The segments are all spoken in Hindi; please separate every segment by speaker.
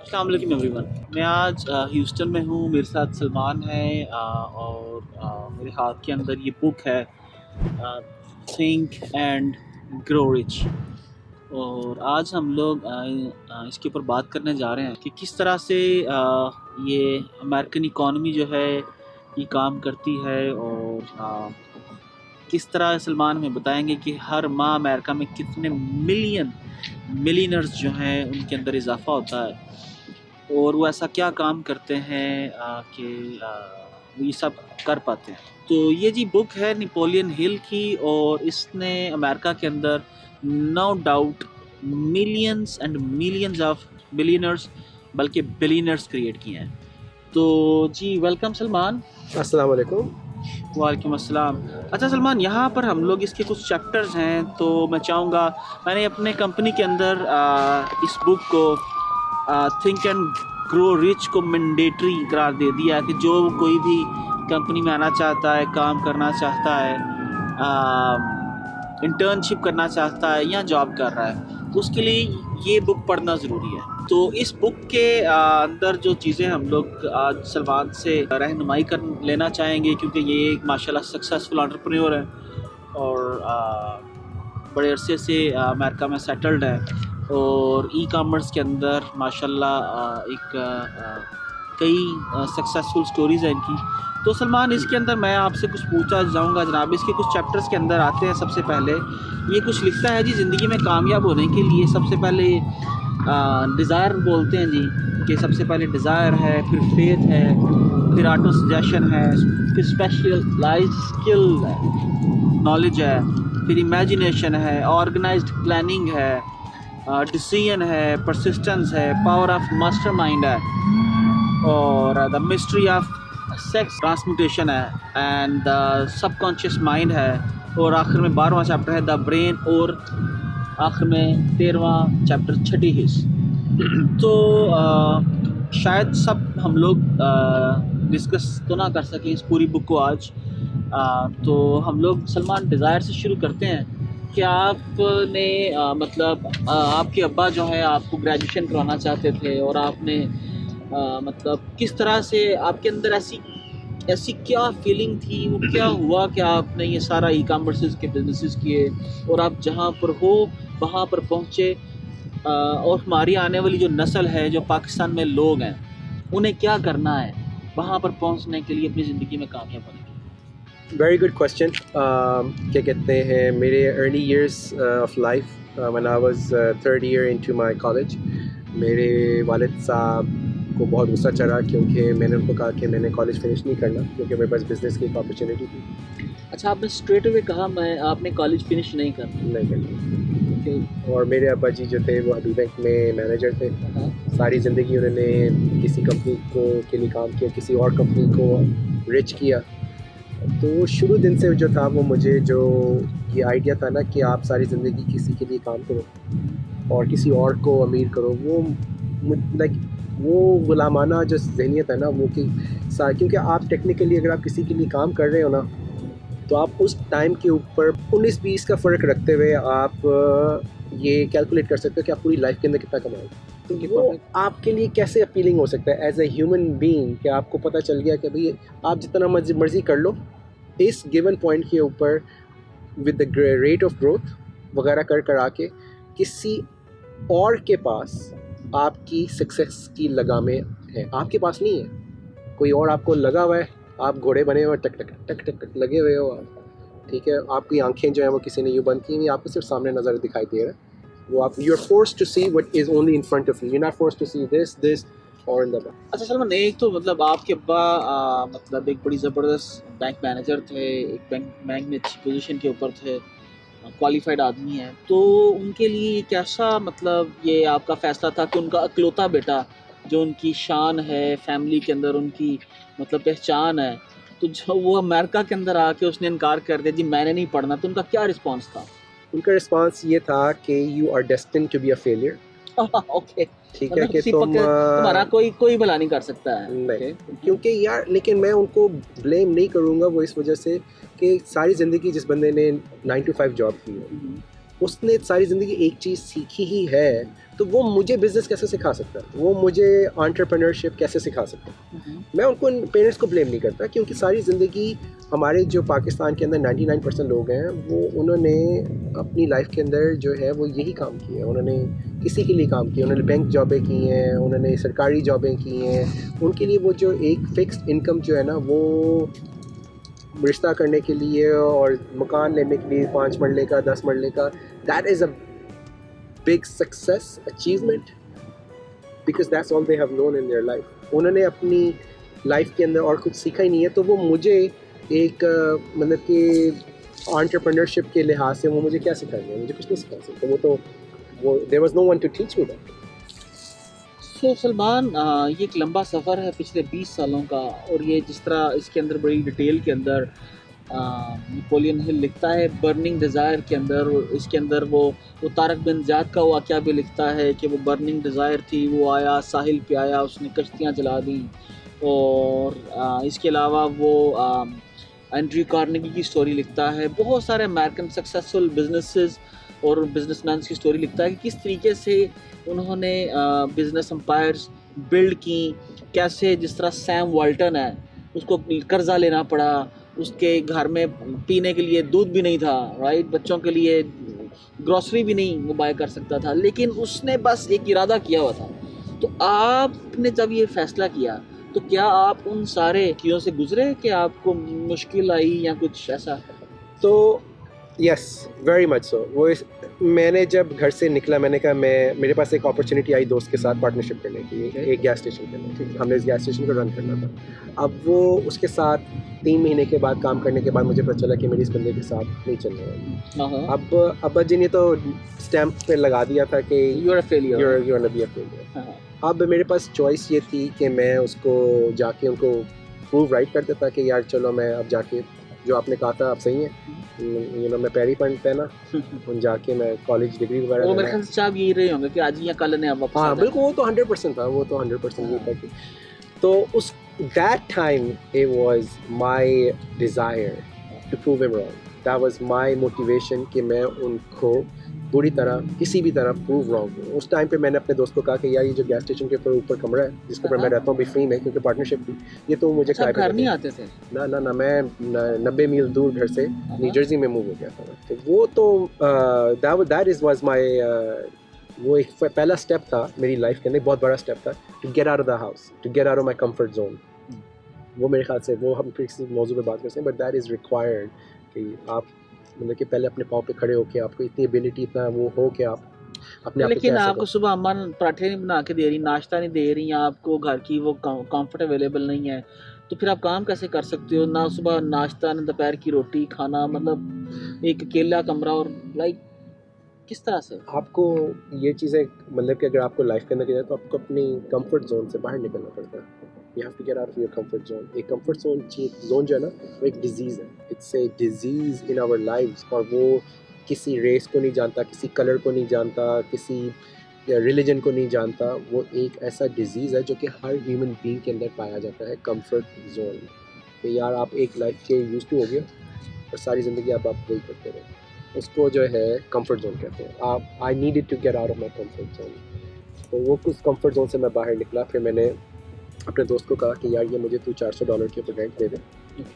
Speaker 1: अस्सलाम वालेकुम एवरीवन। मैं आज ह्यूस्टन में हूँ, मेरे साथ सलमान है और मेरे हाथ के अंदर ये बुक है थिंक एंड ग्रो रिच। और आज हम लोग इसके ऊपर बात करने जा रहे हैं कि किस तरह से ये अमेरिकन इकॉनमी जो है ये काम करती है और किस तरह सलमान हमें बताएंगे कि हर माह अमेरिका में कितने मिलियनर्स जो हैं उनके अंदर इजाफा होता है और वो ऐसा क्या काम करते हैं कि वो ये सब कर पाते हैं। तो ये जी बुक है नेपोलियन हिल की और इसने अमेरिका के अंदर no doubt millions and millions of billionaires बल्कि बिलियनर्स क्रिएट किए हैं। तो जी वेलकम सलमान।
Speaker 2: अस्सलाम वालेकुम।
Speaker 1: वालेकुम अस्सलाम। अच्छा सलमान, यहाँ पर हम लोग इसके कुछ चैप्टर्स हैं तो मैं चाहूँगा, मैंने अपने कंपनी के अंदर इस बुक को थिंक एंड ग्रो रिच को मैंडेटरी करार दे दिया कि जो कोई भी कंपनी में आना चाहता है, काम करना चाहता है, इंटर्नशिप करना चाहता है या जॉब कर रहा है तो उसके लिए ये बुक पढ़ना ज़रूरी है। तो इस बुक के अंदर जो चीज़ें हम लोग आज सलमान से रहनुमाई कर लेना चाहेंगे, क्योंकि ये एक माशाल्लाह सक्सेसफुल एंटरप्रेन्योर है और बड़े अरसे से अमेरिका में सेटल्ड है और ई कॉमर्स के अंदर माशाल्लाह कई सक्सेसफुल स्टोरीज़ हैं इनकी। तो सलमान, इसके अंदर मैं आपसे कुछ पूछना चाहूँगा जनाब। इसके कुछ चैप्टर्स के अंदर आते हैं, सबसे पहले ये कुछ लिखता है जी, ज़िंदगी में कामयाब होने के लिए सबसे पहले डिज़ायर बोलते हैं जी, कि सबसे पहले डिज़ायर है, फिर फेथ है, फिर ऑटो सजेशन है, फिर स्पेशलाइज्ड स्किल है, नॉलेज है, फिर इमेजिनेशन है, ऑर्गेनाइज्ड प्लानिंग है, डिसीजन है, परसिस्टेंस है, पावर ऑफ मास्टरमाइंड है और the mystery of sex transmutation है एंड द सबकॉन्शियस माइंड है और आखिर में 12वां चैप्टर है द ब्रेन और आखिर में 13वां चैप्टर छठी हिस्स। तो शायद सब हम लोग डिस्कस तो ना कर सकें इस पूरी बुक को आज। तो हम लोग सलमान डिज़ायर से शुरू करते हैं कि आपने मतलब आपके अब्बा जो है आपको ग्रेजुएशन करवाना चाहते थे और आपने मतलब किस तरह से आपके अंदर ऐसी क्या फीलिंग थी, वो क्या हुआ कि आपने ये सारा ई कॉमर्स के बिजनेसेस किए और आप जहाँ पर हो वहाँ पर पहुँचे और हमारी आने वाली जो नस्ल है, जो पाकिस्तान में लोग हैं, उन्हें क्या करना है वहाँ पर पहुँचने के लिए अपनी ज़िंदगी में कामयाब होने के लिए।
Speaker 2: Very good question. क्या कहते हैं, मेरे early years of life when I was third year into my college, मेरे वालिद साहब को बहुत गुस्सा चढ़ा क्योंकि मैंने उनको कहा कि मैंने कॉलेज फिनिश नहीं करना क्योंकि मेरे पास बिज़नेस की एक अपॉर्चुनिटी थी।
Speaker 1: अच्छा, आपने स्ट्रेट अवे कहा आपने कॉलेज फिनिश नहीं करना।
Speaker 2: और मेरे अब्बा जी जो थे वो अभी बैंक में मैनेजर थे। सारी ज़िंदगी उन्होंने किसी कंपनी के लिए काम किया, किसी और कंपनी को रिच किया। तो शुरू दिन से जो था वो मुझे जो ये आइडिया था ना कि आप सारी ज़िंदगी किसी के लिए काम करो और किसी और को अमीर करो, वो गुलामाना जो जहनियत है ना वो क्योंकि आप टेक्निकली अगर आप किसी के लिए काम कर रहे हो ना तो आप उस टाइम के ऊपर 19-20 का फ़र्क रखते हुए आप ये कैलकुलेट कर सकते हो कि आप पूरी लाइफ के अंदर कितना कमाओगे। तो वो आपके लिए कैसे अपीलिंग हो सकता है एज ए ह्यूमन बीइंग कि आपको पता चल गया कि भाई आप जितना मर्जी कर लो इस गिवन पॉइंट के ऊपर with the rate of growth वगैरह कर आके किसी और के पास आपकी सक्सेस की लगामें हैं, आपके पास नहीं है। कोई और आपको लगा हुआ है, आप घोड़े बने हुए टक टक टक टक टक लगे हुए हो आप, ठीक है। आपकी आंखें जो है वो किसी ने यूँ बंद की हुई, आपको सिर्फ सामने नज़र दिखाई दे रहा है। वो आप you are forced to see what is only in front of you, you are not forced to see this और इन द बैक।
Speaker 1: अच्छा सलमान, एक तो मतलब आपके अब्बा मतलब एक बड़ी ज़बरदस्त बैंक मैनेजर थे, एक बैंक में अच्छी पोजीशन के ऊपर थे, क्वालिफाइड आदमी है, तो उनके लिए कैसा मतलब ये आपका फ़ैसला था कि उनका अकलौता बेटा जो उनकी शान है फैमिली के अंदर, उनकी मतलब पहचान है, तो जो वो अमेरिका के अंदर आके उसने इनकार कर दिया जी मैंने नहीं पढ़ना, तो उनका क्या रिस्पॉन्स था?
Speaker 2: उनका रिस्पॉन्स ये था कि you are destined to be a failure.
Speaker 1: Okay,
Speaker 2: ठीक है कि
Speaker 1: तुम्हारा कोई भला नहीं कर सकता है।
Speaker 2: नहीं, क्योंकि यार लेकिन मैं उनको ब्लेम नहीं करूँगा वो इस वजह से कि सारी ज़िंदगी जिस बंदे ने 9 to 5 जॉब की है उसने सारी ज़िंदगी एक चीज़ सीखी ही है, तो वो मुझे बिज़नेस कैसे सिखा सकता है, वो मुझे एंटरप्रेन्योरशिप कैसे सिखा सकता है। मैं उनको पेरेंट्स को ब्लेम नहीं करता, क्योंकि सारी ज़िंदगी हमारे जो पाकिस्तान के अंदर 99% लोग हैं, वो उन्होंने अपनी लाइफ के अंदर जो है वो यही काम किया है। उन्होंने किसी के लिए काम किया, उन्होंने बैंक जॉबें की हैं, उन्होंने सरकारी जॉबें की हैं। उनके लिए वो जो एक फ़िक्स्ड इनकम जो है ना, वो रिश्ता करने के लिए और मकान लेने के लिए 5 मरले का 10 मरले का, that is a big success achievement, because that's all they have known in their life. उन्होंने अपनी लाइफ के अंदर और कुछ सीखा ही नहीं है, तो वो मुझे एक मतलब कि एंटरप्रेन्योरशिप के लिहाज से वो मुझे क्या सिखाएंगे, मुझे कुछ नहीं सिखा सकते। वो there was no one to teach me that.
Speaker 1: So Salman, ये एक लंबा सफ़र है पिछले 20 सालों का, और ये जिस तरह इसके अंदर बड़ी डिटेल के अंदर नेपोलियन हिल लिखता है बर्निंग डिज़ायर के अंदर, और इसके अंदर वो तारक बिन ज़ियाद का वाक़या भी लिखता है कि वो बर्निंग डिज़ायर थी, वो आया साहिल पे आया, उसने कश्तियाँ जला दी। और इसके अलावा वो एंड्रयू कार्नेगी की स्टोरी लिखता है, बहुत सारे अमेरिकन सक्सेसफुल बिजनेसेस और बिजनेसमैन की स्टोरी लिखता है कि किस तरीके से उन्होंने बिजनेस एम्पायर्स बिल्ड की, कैसे जिस तरह सैम वाल्टन है उसको कर्जा लेना पड़ा, उसके घर में पीने के लिए दूध भी नहीं था, राइट, बच्चों के लिए ग्रोसरी भी नहीं वो बाय कर सकता था, लेकिन उसने बस एक इरादा किया हुआ था। तो आपने जब ये फैसला किया, तो क्या आप उन सारे चीज़ों से गुजरे कि आपको मुश्किल आई या कुछ ऐसा?
Speaker 2: तो यस, वेरी मच सो। मैंने जब घर से निकला, मैंने कहा मेरे पास एक अपॉर्चुनिटी आई दोस्त के साथ पार्टनरशिप करने की, एक गैस स्टेशन के लिए। हमने इस गैस स्टेशन को रन करना था। अब वो उसके साथ 3 महीने के बाद काम करने के बाद मुझे पता चला कि मेरी इस बंदे के साथ नहीं चलने वाली। अब अब्बा जी ने तो स्टैम्प पे लगा दिया था कि
Speaker 1: you are a failure,
Speaker 2: you are gonna be a failure. अब मेरे पास चॉइस ये थी कि मैं उसको जाके उनको प्रूव राइट कर देता कि यार चलो, मैं अब जाके जो आपने कहा था आप सही है, मैं पैरी पहना उन जाके मैं कॉलेज डिग्री वगैरह।
Speaker 1: वो मेरे ख्याल से आप यही रहे होंगे कि आज या कल ने आप वापस।
Speaker 2: हाँ बिल्कुल, वो तो 100% था, वो तो 100% ये था कि तो उस that time it was my desire to prove him wrong, that was my motivation कि मैं उनको पूरी तरह किसी भी तरह प्रूव रॉन्ग हूँ। उस टाइम पे मैंने अपने दोस्त को कहा कि यार ये जो गैस स्टेशन के ऊपर कमरा है जिसके ऊपर मैं रहता हूँ भी फ्री में, क्योंकि पार्टनरशिप थी, ये तो मुझे
Speaker 1: अच्छा, घर नहीं आते थे?
Speaker 2: ना मैं 90 मील दूर घर से न्यू जर्सी में मूव हो गया था। तो वो तो दैट इज वाज माय, वो एक पहला स्टेप था मेरी लाइफ के अंदर, बहुत बड़ा स्टेप था, to get out of the house, to get out of my comfort zone. वो मेरे ख्याल से वो हम किसी मौजू पे बात करते हैं, बट दैट इज़ रिक्वायर्ड कि आप मतलब कि पहले अपने पाँव पे खड़े होके आपको इतनी एबिलिटी, इतना वो हो कि आप अपने आप।
Speaker 1: लेकिन आपको सुबह अम्मा पराठे नहीं बना के दे रही, नाश्ता नहीं दे रही, आपको घर की वो कंफर्ट अवेलेबल नहीं है, तो फिर आप काम कैसे कर सकते हो? ना सुबह नाश्ता, ना दोपहर की रोटी खाना, मतलब एक अकेला कमरा, और लाइक किस तरह से
Speaker 2: आपको ये चीज़ें, मतलब कि अगर आपको लाइफ के अंदर किया तो आपको अपनी कंफर्ट जोन से बाहर निकलना पड़ता है। You have to get out of your comfort zone. एक कंफर्ट जोन जो है ना, वो एक डिजीज़ है, it's a disease in our lives. और वो किसी रेस को नहीं जानता, किसी कलर को नहीं जानता, किसी रिलीजन को नहीं जानता। वो एक ऐसा डिजीज़ है जो कि हर ह्यूमन बीइंग के अंदर पाया जाता है, कंफर्ट जोन। तो यार आप एक लाइफ के यूज्ड टू हो गए और सारी ज़िंदगी आप वही करते रहे, उसको जो है कंफर्ट जोन कहते हैं। आप I needed to get out of my comfort zone. तो वो कुछ कंफर्ट जोन से मैं बाहर निकला। फिर मैंने अपने दोस्त को कहा कि यार ये मुझे तू $400 के ऊपर रेंट दे दे,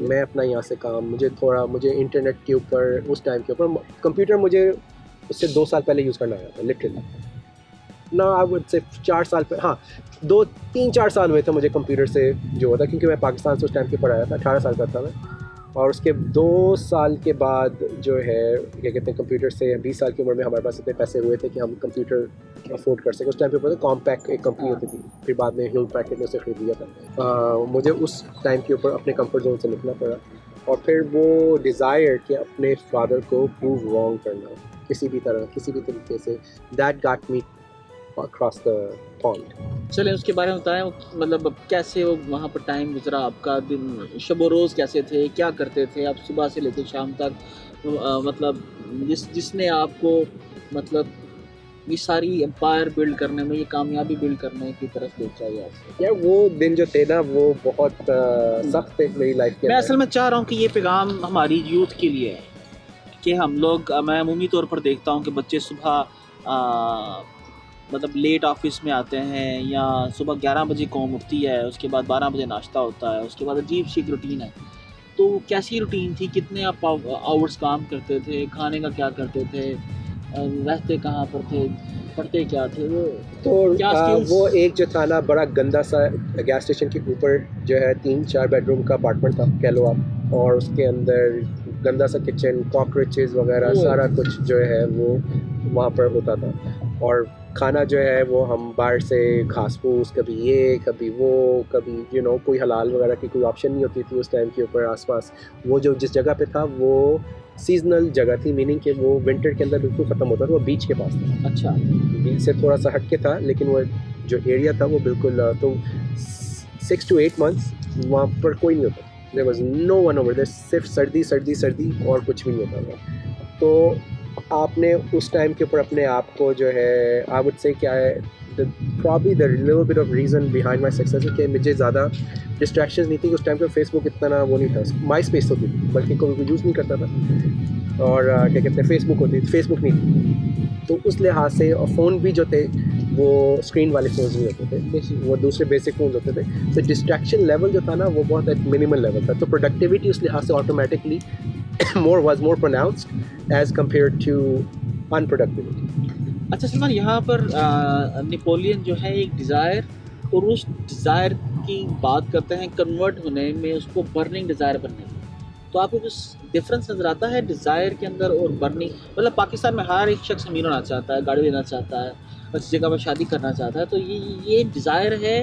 Speaker 2: मैं अपना यहाँ से काम, मुझे इंटरनेट के ऊपर, उस टाइम के ऊपर कंप्यूटर मुझे उससे 2 साल पहले यूज़ करना आया था लिटरली ना। आई वुड से 4 साल पहले, हाँ 2-3-4 साल हुए थे मुझे कंप्यूटर से जो होता, क्योंकि मैं पाकिस्तान से उस टाइम के ऊपर आया था, 18 साल का था मैं। और उसके 2 साल के बाद जो है क्या कहते हैं, कंप्यूटर से 20 साल की उम्र में हमारे पास इतने पैसे हुए थे कि हम कंप्यूटर अफोर्ड कर सकें। उस टाइम पे पता कॉम्पैक्ट एक कंपनी होती थी, फिर बाद में ह्यूलेट पैकर्ड ने उसे खरीद लिया था। मुझे उस टाइम के ऊपर अपने कंफर्ट जोन से निकलना पड़ा, और फिर वो डिज़ायर कि अपने फादर को प्रूव रॉन्ग करना किसी भी तरह, किसी भी तरीके से, that got me across the point.
Speaker 1: चलें उसके बारे में बताएं, मतलब कैसे वो वहाँ पर टाइम गुजरा आपका, दिन शब रोज़ कैसे थे, क्या करते थे आप सुबह से लेकर शाम तक, मतलब जिसने आपको मतलब ये सारी एम्पायर बिल्ड करने में, ये कामयाबी बिल्ड करने की तरफ ले चाहिए आपसे?
Speaker 2: यार वो दिन जो थे ना, वो बहुत सख्त थे मेरी लाइफ के।
Speaker 1: मैं असल में चाह रहा हूँ कि ये पैगाम हमारी यूथ के लिए है कि हम लोग मैं अमूमी तौर पर देखता हूँ कि बच्चे सुबह मतलब लेट ऑफिस में आते हैं, या सुबह 11 बजे कौम उठती है, उसके बाद 12 बजे नाश्ता होता है, उसके बाद अजीब सी रूटीन है। तो कैसी रूटीन थी, कितने आप आवर्स काम करते थे, खाने का क्या करते थे, रहते कहाँ पर थे, पढ़ते क्या थे, वो
Speaker 2: तो
Speaker 1: क्या skills?
Speaker 2: वो एक जो था ना, बड़ा गंदा सा गैस स्टेशन के ऊपर जो है 3-4 बेडरूम का अपार्टमेंट था कह लो आप, और उसके अंदर गंदा सा किचन, कॉकरोचेस वगैरह
Speaker 1: ओह।
Speaker 2: सारा कुछ जो है वो वहाँ पर होता था। और खाना जो है वो हम बाहर से घास फूस, कभी ये कभी वो, कभी कोई हलाल वगैरह की कोई ऑप्शन नहीं होती थी उस टाइम के ऊपर आसपास। वो जो जिस जगह पे था वो सीजनल जगह थी, मीनिंग कि वो विंटर के अंदर बिल्कुल ख़त्म होता था। वो बीच के पास था,
Speaker 1: अच्छा।
Speaker 2: बीच से थोड़ा सा हट के था, लेकिन वो जो एरिया था वो बिल्कुल तो 6 to 8 months वहाँ पर कोई नहीं होता। There was no one over there, सिर्फ सर्दी सर्दी सर्दी और कुछ भी नहीं होता था। तो आपने उस टाइम के ऊपर अपने आप को जो है, आई वुड से क्या है, probably the little bit of reason behind my success है कि मुझे ज़्यादा डिस्ट्रैक्शंस नहीं थी उस टाइम पे। फेसबुक इतना ना वो नहीं था, माई स्पेस होती थी बल्कि कोई यूज़ नहीं करता था, और क्या कहते हैं, फेसबुक होती थी, फेसबुक नहीं थी। तो उस लिहाज से, और फ़ोन भी जो थे वो स्क्रीन वाले फ़ोन्स नहीं होते थे, वो दूसरे बेसिक फ़ोन्स होते थे। तो डिस्ट्रैक्शन लेवल जो था ना वो बहुत एक मिनिमल लेवल था। तो प्रोडक्टिविटी उस लिहाज से automatically was more pronounced as compared to unproductivity.
Speaker 1: अच्छा सलमान, यहाँ पर नेपोलियन जो है एक डिज़ायर, और उस डिज़ायर की बात करते हैं कन्वर्ट होने में, उसको बर्निंग डिज़ायर बनने में। तो आपको कुछ डिफरेंस नज़र आता है डिज़ायर के अंदर और बर्निंग? मतलब पाकिस्तान में हर एक शख्स अमीर होना चाहता है, गाड़ी लेना चाहता है, अच्छी जगह पर शादी करना चाहता है, तो ये डिज़ायर है,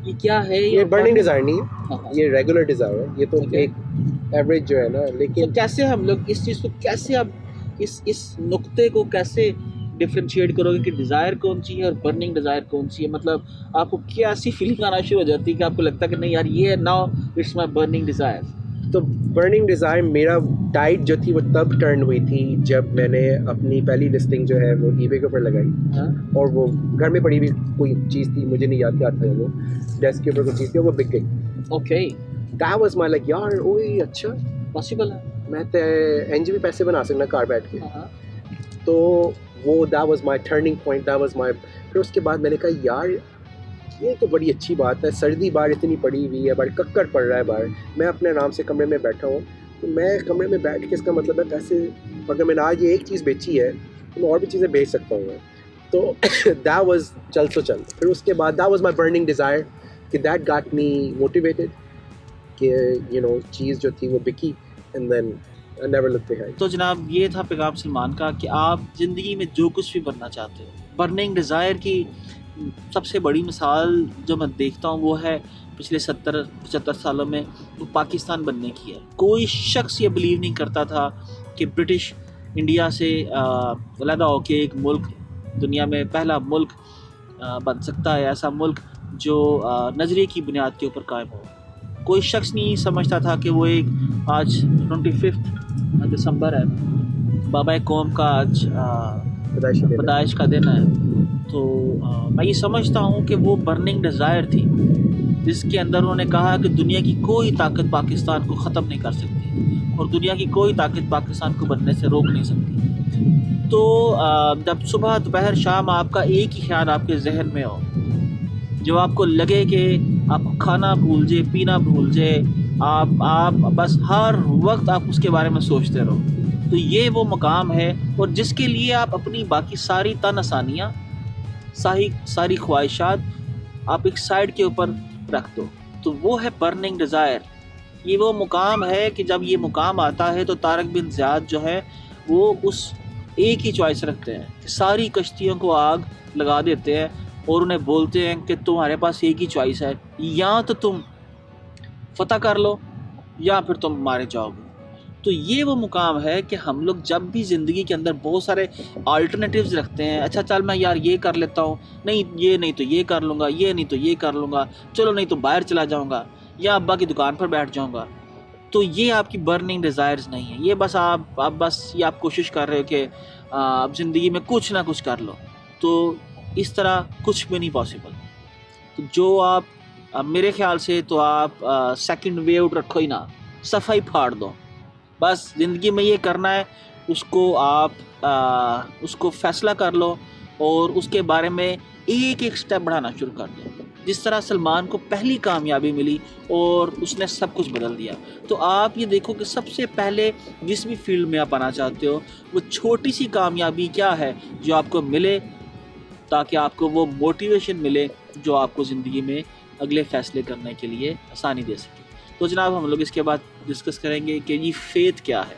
Speaker 1: ये क्या है?
Speaker 2: ये बर्निंग डिज़ायर नहीं है,
Speaker 1: हाँ।
Speaker 2: ये रेगुलर डिज़ायर है। ये तो
Speaker 1: Okay.
Speaker 2: एक एवरेज जो है ना,
Speaker 1: तो
Speaker 2: लेकिन
Speaker 1: कैसे हम लोग इस चीज़ को, कैसे आप इस नुक्ते को कैसे डिफ्रेंशिएट करोगे कि डिज़ायर कौन सी है और बर्निंग डिज़ायर कौन सी है? मतलब आपको क्या ऐसी फीलिंग आना शुरू हो जाती है कि आपको लगता है कि नहीं यार, ये now it's my burning desire?
Speaker 2: तो बर्निंग डिज़ायर मेरा टाइट जो थी वो तब टर्न हुई थी जब मैंने अपनी पहली लिस्टिंग जो है वो ईबे के ऊपर लगाई।
Speaker 1: हाँ?
Speaker 2: और वो घर में पड़ी हुई कोई चीज़ थी, मुझे नहीं याद क्या था, वो डेस्क के ऊपर कोई चीज़ थी और वो बिक गई।
Speaker 1: Okay.
Speaker 2: That was my like, यार ओए अच्छा,
Speaker 1: पॉसिबल है।
Speaker 2: मैं तो एंज भी पैसे बना सकना कार बैठ के।
Speaker 1: हाँ।
Speaker 2: तो वो that was my turning point, that was my. फिर उसके बाद मैंने कहा यार ये तो बड़ी अच्छी बात है, सर्दी बाहर इतनी पड़ी हुई है, बाहर कक्कर पड़ रहा है बाहर, मैं अपने आराम से कमरे में बैठा हूँ, तो मैं कमरे में बैठ के, इसका मतलब है पैसे, अगर मैंने आज ये एक चीज़ बेची है तो मैं और भी चीज़ें बेच सकता हूँ। तो दैट वाज चल तो चल। फिर उसके बाद that was my burning desire कि दैट गॉट मी मोटिवेटेड कि चीज़ जो थी वो बिकी, and then I never looked behind.
Speaker 1: तो जनाब, ये था पैगाम सलमान का कि आप ज़िंदगी में जो कुछ भी बनना चाहते हो, बर्निंग डिज़ायर की सबसे बड़ी मिसाल जो मैं देखता हूँ वो है पिछले 70-75 सालों में वो पाकिस्तान बनने की है। कोई शख्स ये बिलीव नहीं करता था कि ब्रिटिश इंडिया से अलहदा होकर एक मुल्क, दुनिया में पहला मुल्क बन सकता है, ऐसा मुल्क जो नज़रिए की बुनियाद के ऊपर कायम हो। कोई शख्स नहीं समझता था कि वो एक, आज 25 दिसंबर है, बाबा कौम का आज पैदाइश का दिन है। तो मैं ये समझता हूँ कि वो बर्निंग डिज़ायर थी जिसके अंदर उन्होंने कहा कि दुनिया की कोई ताकत पाकिस्तान को ख़त्म नहीं कर सकती और दुनिया की कोई ताकत पाकिस्तान को बनने से रोक नहीं सकती। तो जब सुबह दोपहर शाम आपका एक ही ख्याल आपके जहन में हो, जो आपको लगे कि आप खाना भूल जाए, पीना भूल जाए, आप बस हर वक्त आप उसके बारे में सोचते रहो, तो ये वो मकाम है और जिसके लिए आप अपनी बाकी सारी तन आसानियाँ, सारी ख्वाहिशात आप एक साइड के ऊपर रख दो। तो वो है बर्निंग डिज़ायर। ये वो मुकाम है कि जब ये मुकाम आता है तो तारक बिन ज़ियाद जो है वो उस एक ही चॉइस रखते हैं कि सारी कश्तियों को आग लगा देते हैं और उन्हें बोलते हैं कि तुम्हारे पास एक ही चॉइस है, या तो तुम फतह कर लो या फिर तुम मारे जाओगे। तो ये वो मुकाम है कि हम लोग जब भी ज़िंदगी के अंदर बहुत सारे अल्टरनेटिव्स रखते हैं, अच्छा चल मैं यार ये कर लेता हूँ, नहीं ये नहीं तो ये कर लूँगा, ये नहीं तो ये कर लूँगा, चलो नहीं तो बाहर चला जाऊँगा या अब्बा की दुकान पर बैठ जाऊँगा, तो ये आपकी बर्निंग डिज़ायर्स नहीं है। ये बस आप बस ये आप कोशिश कर रहे हो कि आप ज़िंदगी में कुछ ना कुछ कर लो, तो इस तरह कुछ भी नहीं पॉसिबल। तो जो आप मेरे ख्याल से तो आप सेकंड वे आउट रखो ही ना, सफाई फाड़ दो, बस ज़िंदगी में ये करना है, उसको आप उसको फ़ैसला कर लो और उसके बारे में एक एक स्टेप बढ़ाना शुरू कर दो। जिस तरह सलमान को पहली कामयाबी मिली और उसने सब कुछ बदल दिया, तो आप ये देखो कि सबसे पहले जिस भी फील्ड में आप आना चाहते हो, वो छोटी सी कामयाबी क्या है जो आपको मिले, ताकि आपको वो मोटिवेशन मिले जो आपको ज़िंदगी में अगले फ़ैसले करने के लिए आसानी दे सके। तो जनाब हम लोग इसके बाद डिस्कस करेंगे कि ये फ़ेथ क्या है।